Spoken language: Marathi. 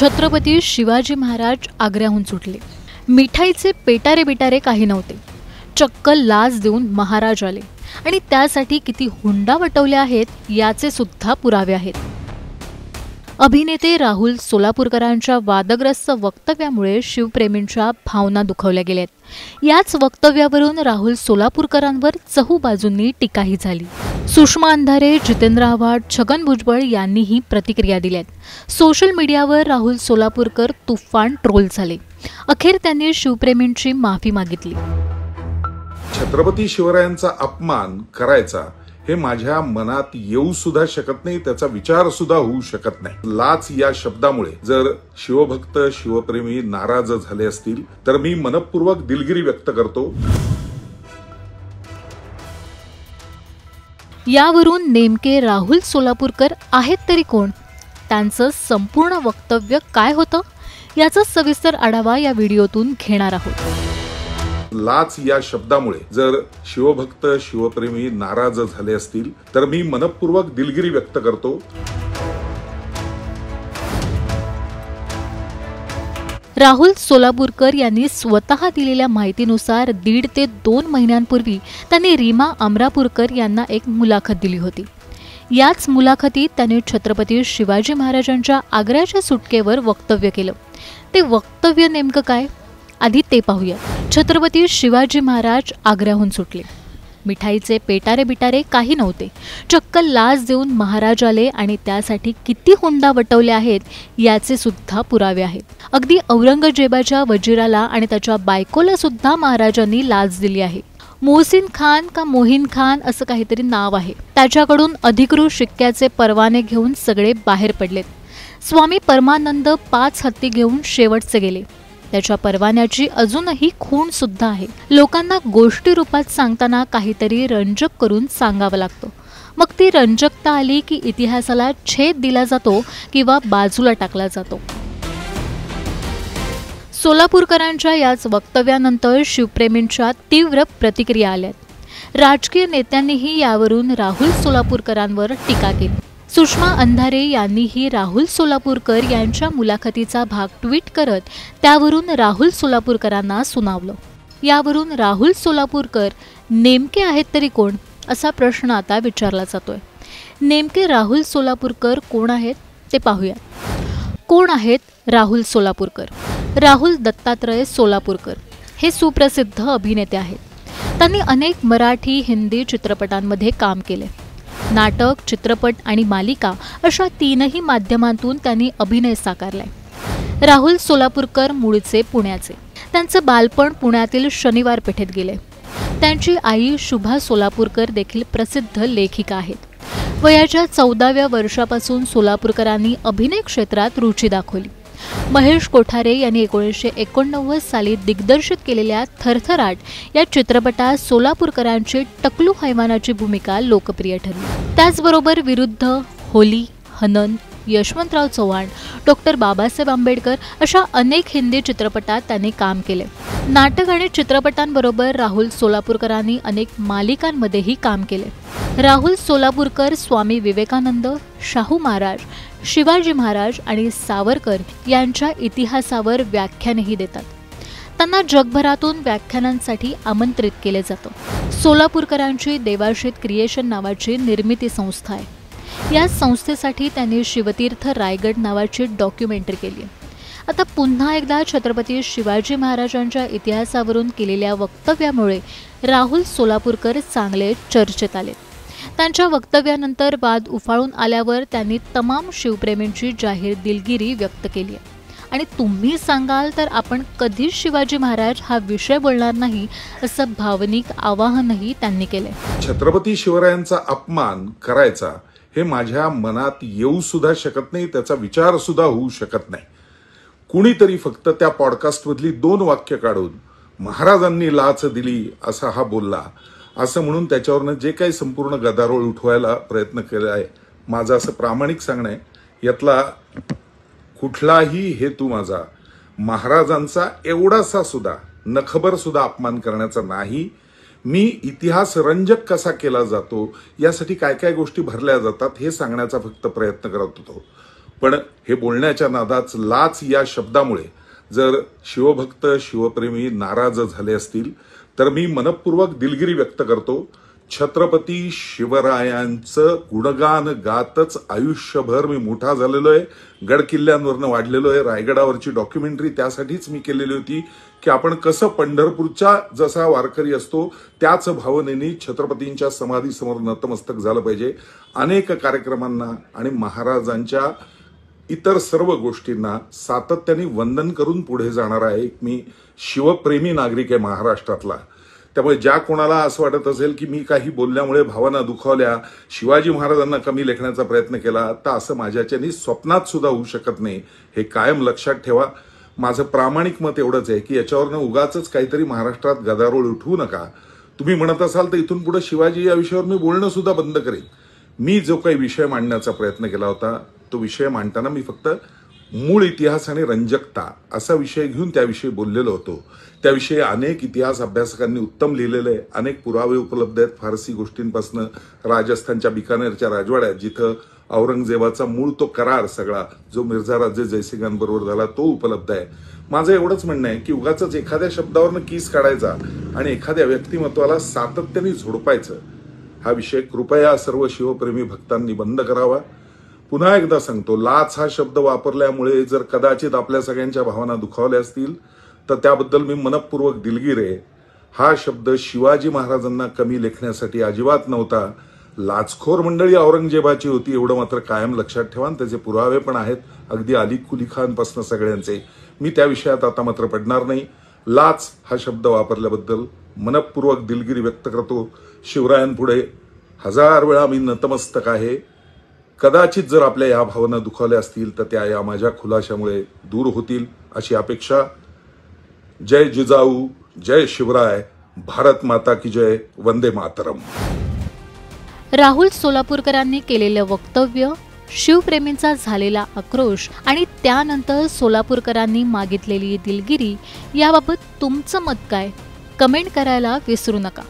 छत्रपती शिवाजी महाराज आग्र्याहून सुटले. मिठाईचे पेटारे बिटारे काही नव्हते. चक्क लाच देऊन महाराज आले आणि त्यासाठी किती हुंडा वटवले आहेत याचे सुद्धा पुरावे आहेत. अभिनेते राहुल सोलापूरकरांच्या वादग्रस्त वक्तव्यामुळे शिवप्रेमींच्या भावना दुखावल्या गेल्यात. याच वक्तव्यावरून राहुल सोलापूरकरांवर चहूबाजूंनी टीकाही झाली. सुषमा अंधारे, जितेंद्र आव्हाड, छगन भुजबळ यांनीही प्रतिक्रिया दिल्यात. सोशल मीडियावर राहुल सोलापूरकर तुफान ट्रोल झाले. अखेर त्यांनी शिवप्रेमींची माफी मागितली. छत्रपती शिवरायांचा अपमान करायचा हे माझ्या मनात येऊ सुद्धा शकत नाही, त्याचा विचार सुद्धा होऊ शकत नाही. लाच या शब्दामुळे जर शिवभक्त शिवप्रेमी नाराज झाले असतील तर मी मनपूर्वक दिलगिरी व्यक्त करतो. यावरून नेमके राहुल सोलापूरकर आहेत तरी कोण, त्यांचं संपूर्ण वक्तव्य काय होतं याचा सविस्तर आढावा या व्हिडिओतून घेणार आहोत. लाच या शब्दामुळे जर शिवभक्त शिवप्रेमी नाराज झाले असतील तर मी मनपूर्वक दिलगिरी व्यक्त करतो. राहुल सोलापूरकर यांनी स्वतः दिलेल्या माहितीनुसार 1.5 ते 2 महिन्यांपूर्वी त्यांनी रीमा अमरापूरकर यांना एक मुलाखत दिली होती. याच मुलाखतीत त्यांनी छत्रपती शिवाजी महाराजांच्या आग्र्याच्या सुटकेवर वक्तव्य केलं. ते वक्तव्य नेमकं काय, आधी ते पाहूया. छत्रपती शिवाजी महाराज आग्र्याहून सुटले. मिठाईचे पेटारे बिटारे काही नव्हते. चक्क लाच देऊन महाराज आले आणि त्यासाठी किती हुंडा वटवले आहेत याचे सुद्धा पुरावे आहेत. अगदी औरंगजेबाच्या वजिराला आणि त्याच्या बायकोला सुद्धा महाराजांनी लाच दिली आहे. मोहसिन खान का मोहीन खान असं काहीतरी नाव आहे. त्याच्याकडून अधिकृत शिक्क्याचे परवाने घेऊन सगळे बाहेर पडलेत. स्वामी परमानंद 5 हत्ती घेऊन शेवटचे गेले. त्याच्या परवान्याची अजूनही खूण सुद्धा आहे. लोकांना गोष्टी रूपात सांगताना काहीतरी रंजक करून सांगावं लागतं. मग ती रंजकता आली की इतिहासाला छेद दिला जातो किंवा बाजूला टाकला जातो. सोलापूरकरांच्या याच वक्तव्यानंतर शिवप्रेमींच्या तीव्र प्रतिक्रिया आल्यात. राजकीय नेत्यांनीही यावरून राहुल सोलापूरकरांवर टीका केली. सुषमा अंधारे यांनीही राहुल सोलापूरकर यांच्या मुलाखतीचा भाग ट्विट करत त्यावरून राहुल सोलापूरकरांना सुनावलं. यावरून राहुल सोलापूरकर नेमके आहेत तरी कोण असा प्रश्न आता विचारला जातोय. नेमके राहुल सोलापूरकर कोण आहेत ते पाहूया. कोण आहेत राहुल सोलापूरकर? राहुल दत्तात्रय सोलापूरकर हे सुप्रसिद्ध अभिनेते आहेत. त्यांनी अनेक मराठी, हिंदी चित्रपटांमध्ये काम केले. नाटक, चित्रपट आणि मालिका अशा 3ही माध्यमांतून त्यांनी अभिनय साकारलाय. राहुल सोलापूरकर मूळचे पुण्याचे. त्यांचं बालपण पुण्यातील शनिवार पेठेत गेले. त्यांची आई शुभा सोलापूरकर देखील प्रसिद्ध लेखिका आहेत. वयाच्या 14व्या वर्षापासून सोलापूरकरांनी अभिनय क्षेत्रात रुची दाखवली. महेश कोठारे यांनी 1989 साली दिग्दर्शित केलेल्या थरथराट या चित्रपटात सोलापूरकरांची टकलू हैवानाची भूमिका लोकप्रिय ठरली. त्याचबरोबर विरुद्ध, होली, हनन, यशवंतराव चव्हाण, डॉक्टर बाबासाहेब आंबेडकर अशा अनेक हिंदी चित्रपटात त्यांनी काम केले. नाटक आणि चित्रपटांबरोबर राहुल सोलापूरकरांनी अनेक मालिकांमध्येही काम केले. राहुल सोलापूरकर स्वामी विवेकानंद, शाहू महाराज, शिवाजी महाराज आणि सावरकर यांच्या इतिहासावर व्याख्यानही देतात. त्यांना जगभरातून व्याख्यानांसाठी आमंत्रित केले जातं. सोलापूरकरांची देवाशीत क्रिएशन नावाची निर्मिती संस्था आहे. या संस्थेसाठी त्यांनी शिवतीर्थ रायगड नावाची डॉक्युमेंटरी केली. आता पुन्हा एकदा छत्रपती शिवाजी महाराजांच्या इतिहासावरून केलेल्या वक्तव्यामुळे राहुल सोलापूरकर चांगले चर्चेत आले. त्यांच्या वक्तव्यानंतर वाद उफाळून आल्यावर त्यांनी तमाम शिवप्रेमींची जाहीर दिलगिरी व्यक्त केली आहे. आणि तुम्ही सांगाल तर आपण कधीच शिवाजी महाराज हा विषय बोलणार नाही असं भावनिक आवाहनही त्यांनी केले. छत्रपती शिवरायांचा अपमान करायचा हे माझ्या मनात येऊ सुद्धा शकत नाही, त्याचा विचार सुद्धा होऊ शकत नाही. कुणीतरी फक्त त्या पॉडकास्टमधली 2 वाक्य काढून महाराजांनी लाच दिली असा हा बोलला असं म्हणून त्याच्यावरनं जे काही संपूर्ण गदारोळ उठवायला प्रयत्न केला आहे, माझं असं प्रामाणिक सांगणं आहे, यातला कुठलाही हेतू माझा महाराजांचा एवढासा सुद्धा नखबर सुद्धा अपमान करण्याचा नाही. मी इतिहास रंजक कसा केला जातो, यासाठी काय काय गोष्टी भरल्या जातात हे सांगण्याचा फक्त प्रयत्न करत होतो. पण हे बोलण्याच्या नादात लाच या शब्दामुळे जर शिवभक्त शिवप्रेमी नाराज झाले असतील तर मी मनपूर्वक दिलगिरी व्यक्त करतो. छत्रपती शिवरायांचं गुणगान गातच आयुष्यभर मी मोठा झालेलो आहे. गडकिल्ल्यांवरनं वाढलेलो आहे. रायगडावरची डॉक्युमेंटरी त्यासाठीच मी केलेली होती की आपण कसं पंढरपूरचा जसा वारकरी असतो त्याच भावनेने छत्रपतींच्या समाधीसमोर नतमस्तक झालं पाहिजे. अनेक कार्यक्रमांना आणि महाराजांच्या इतर सर्व गोष्टींना सातत्याने वंदन करून पुढे जाणारा एक मी शिवप्रेमी नागरिक आहे महाराष्ट्रातला. त्यामुळे ज्या कोणाला असं वाटत असेल की मी काही बोलल्यामुळे भावना दुखावल्या, शिवाजी महाराजांना कमी लेखण्याचा प्रयत्न केला, तर असं माझ्याच्यानी स्वप्नात सुद्धा होऊ शकत नाही. हे कायम लक्षात ठेवा. माझं प्रामाणिक मत एवढंच आहे की याच्यावरनं उगाच काहीतरी महाराष्ट्रात गदारोळ उठवू नका. तुम्ही म्हणत असाल तर इथून पुढे शिवाजी या विषयावर मी बोलणं सुद्धा बंद करेन. मी जो काही विषय मांडण्याचा प्रयत्न केला होता तो विषय मांडताना मी फक्त मूळ इतिहास आणि रंजकता असा विषय घेऊन त्याविषयी बोललेलो होतो. त्याविषयी अनेक इतिहास अभ्यासकांनी उत्तम लिहिलेले आहे. अनेक पुरावे उपलब्ध आहेत. फारसी गोष्टींपासून राजस्थानच्या बिकानेरच्या राजवाड्यात जिथं औरंगजेबाचा मूळ तो करार सगळा जो मिर्झा राजे जयसिंगांबरोबर झाला तो उपलब्ध आहे. माझं एवढंच म्हणणं आहे की उगाच एखाद्या शब्दावरनं कीस काढायचा आणि एखाद्या व्यक्तिमत्वाला सातत्याने झोडपायचं हा विषय कृपया सर्व शिवप्रेमी भक्तांनी बंद करावा. पुन्हा एकदा सांगतो, लाच हा शब्द वापरल्यामुळे जर कदाचित आपल्या सगळ्यांच्या भावना दुखावल्या असतील तर त्याबद्दल मी मनपूर्वक दिलगीर आहे. हा शब्द शिवाजी महाराजांना कमी लेखण्यासाठी अजिबात नव्हता. लाचखोर मंडळी औरंगजेबाची होती एवढं मात्र कायम लक्षात ठेवा. त्याचे पुरावे पण आहेत अगदी अली कुली खानपासून सगळ्यांचे. मी त्या विषयात आता मात्र पडणार नाही. लाच हा शब्द वापरल्याबद्दल मनपूर्वक दिलगिरी व्यक्त करतो. शिवरायांपुढे 1000 वेळा मी नतमस्तक आहे. कदाचित जर आपल्या या भावना दुखावल्या असतील तर त्या या माझ्या खुलाशामुळे दूर होतील अशी अपेक्षा. जय जिजाऊ, जय शिवराय, भारत माता की जय, वंदे मातरम. राहुल सोलापूरकरांनी केलेलं वक्तव्य, शिवप्रेमींचा झालेला आक्रोश आणि त्यानंतर सोलापूरकरांनी मागितलेली दिलगिरी याबाबत तुमचं मत काय? कमेंट करायला विसरू नका.